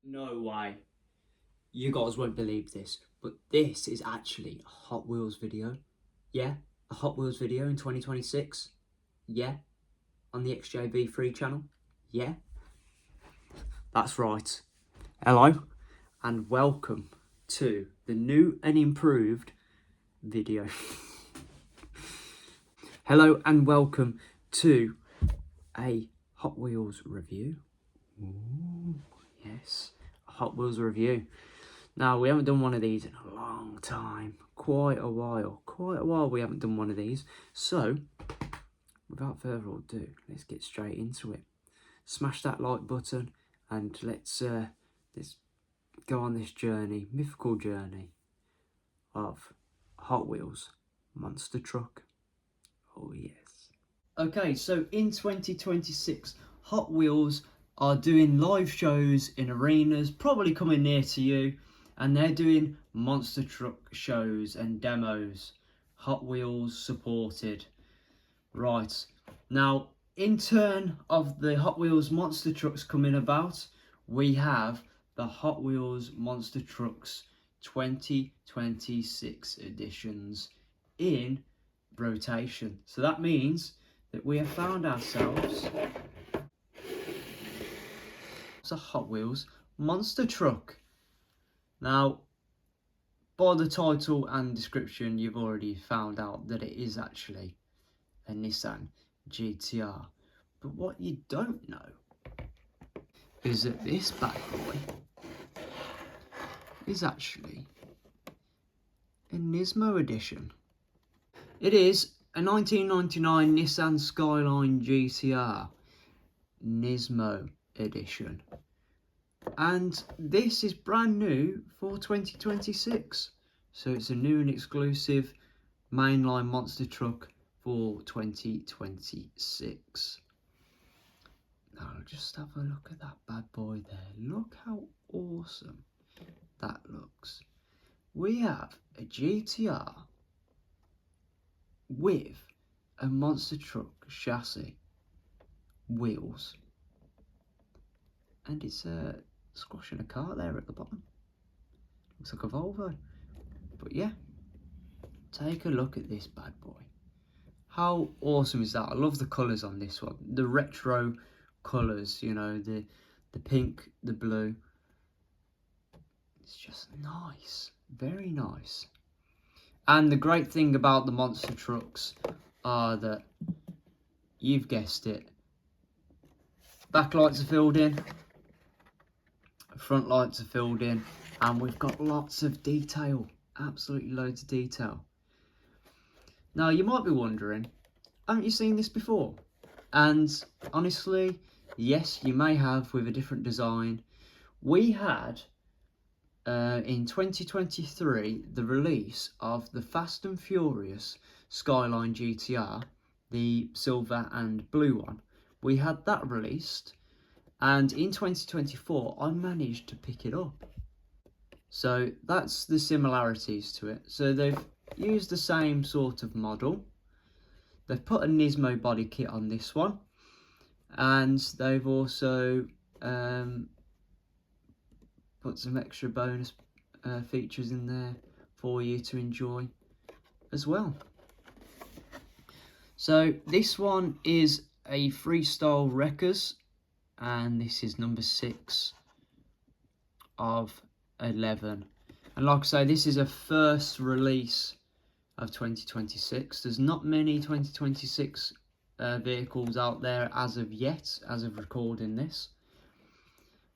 No way. You guys won't believe this, but this is actually a Hot Wheels video. Yeah, a Hot Wheels video in 2026. Yeah, on the XJV3 channel. Yeah, that's right. Hello, and welcome to the new and improved video. Hello, and welcome to a Hot Wheels review. Ooh, yes, a Hot Wheels review. Now, we haven't done one of these in a long time. Quite a while we haven't done one of these. So, without further ado, let's get straight into it. Smash that like button and let's go on this journey, mythical journey of Hot Wheels Monster Truck. Oh yes. Okay, so in 2026, Hot Wheels are doing live shows in arenas, probably coming near to you, and they're doing monster truck shows and demos, Hot Wheels supported. Right, now in turn of the Hot Wheels monster trucks coming about, we have the Hot Wheels Monster Trucks 2026 editions in rotation. So that means that we have found ourselves a Hot Wheels monster truck. Now, by the title and description, you've already found out that it is actually a Nissan GT-R. But what you don't know is that this bad boy is actually a Nismo edition. It is a 1999 Nissan Skyline GT-R Nismo edition. And this is brand new for 2026. So it's a new and exclusive mainline monster truck for 2026. Now just have a look at that bad boy there. Look how awesome that looks. We have a GT-R with a monster truck chassis, wheels, and it's squashing a car there at the bottom. Looks like a Volvo. But yeah, take a look at this bad boy. How awesome is that? I love the colours on this one. The retro colours, you know, the pink, the blue. It's just nice. Very nice. And the great thing about the monster trucks are that, you've guessed it, backlights are filled in, front lights are filled in, and we've got lots of detail, absolutely loads of detail. Now you might be wondering, haven't you seen this before? And honestly, yes, you may have, with a different design. We had in 2023 the release of the Fast and Furious Skyline GT-R, the silver and blue one. We had that released, and in 2024 I managed to pick it up. So that's the similarities to it. So they've used the same sort of model. They've put a Nismo body kit on this one, and they've also put some extra bonus features in there for you to enjoy as well. So this one is a Freestyle Wreckers, and this is number 6 of 11. And like I say, this is a first release of 2026. There's not many 2026 vehicles out there as of yet, as of recording this.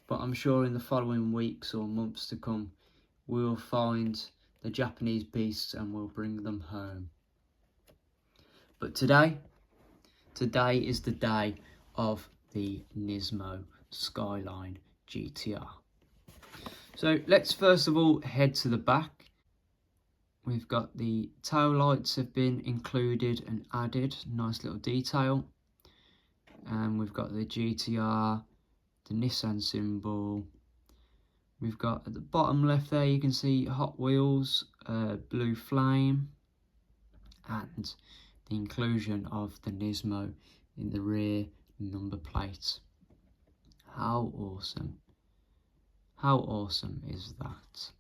But I'm sure in the following weeks or months to come, we'll find the Japanese beasts and we'll bring them home. But today is the day of the Nismo Skyline GT-R. So let's first of all head to the back. We've got the tail lights have been included and added, nice little detail. And we've got the GT-R, the Nissan symbol. We've got at the bottom left there, you can see Hot Wheels, blue flame, and the inclusion of the Nismo in the rear number plate. How awesome. How awesome is that?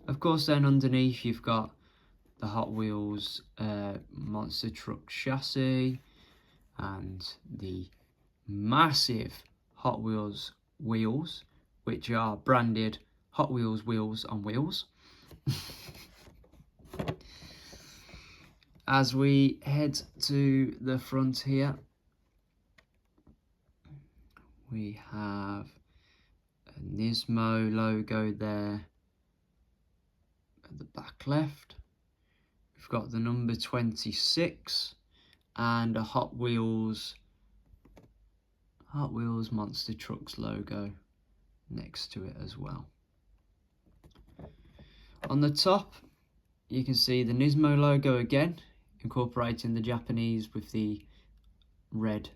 Of course, then underneath you've got the Hot Wheels monster truck chassis and the massive Hot Wheels wheels, which are branded Hot Wheels wheels on wheels. As we head to the front here, we have a Nismo logo there at the back left. We've got the number 26 and a Hot Wheels Monster Trucks logo next to it as well. On the top, you can see the Nismo logo again, incorporating the Japanese with the red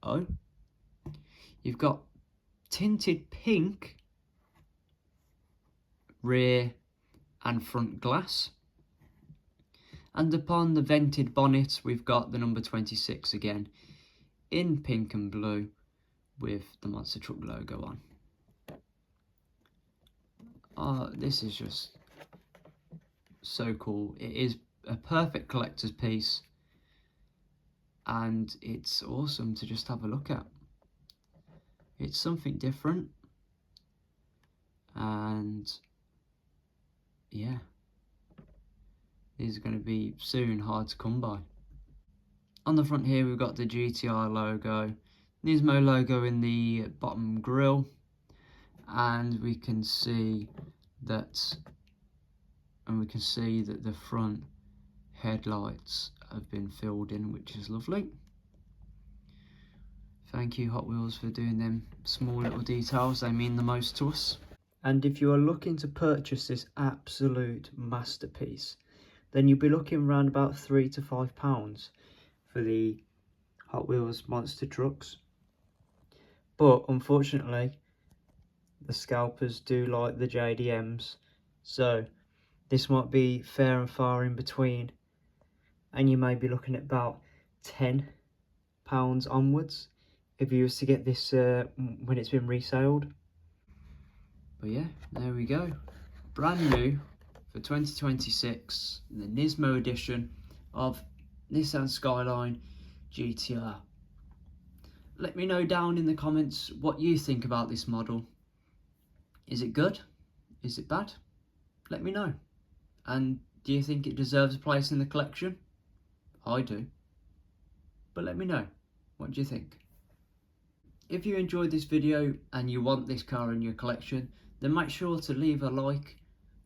O. You've got tinted pink rear and front glass. And upon the vented bonnet, we've got the number 26 again, in pink and blue, with the monster truck logo on. Oh, this is just so cool. It is a perfect collector's piece, and it's awesome to just have a look at. It's something different, and yeah, these are going to be soon hard to come by. On the front here, we've got the GT-R logo, Nismo logo in the bottom grille, and we can see that the front headlights have been filled in, which is lovely. Thank you, Hot Wheels, for doing them small little details. They mean the most to us. And if you are looking to purchase this absolute masterpiece, then you'll be looking around about £3 to £5 for the Hot Wheels monster trucks. But unfortunately, the scalpers do like the JDMs, so this might be fair and far in between, and you may be looking at about £10 onwards if you was to get this when it's been resold. But yeah, there we go, brand new for 2026, the Nismo edition of Nissan Skyline GT-R. Let me know down in the comments what you think about this model. Is it good? Is it bad? Let me know. And do you think it deserves a place in the collection? I do. But let me know. What do you think? If you enjoyed this video and you want this car in your collection, then make sure to leave a like.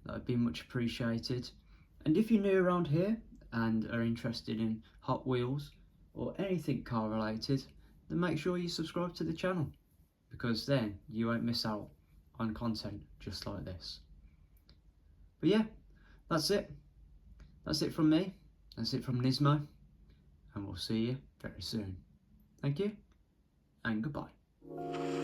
That would be much appreciated. And if you're new around here and are interested in Hot Wheels or anything car related, then make sure you subscribe to the channel, because then you won't miss out on content just like this. But yeah, that's it. That's it from me. That's it from Nismo. And we'll see you very soon. Thank you and goodbye.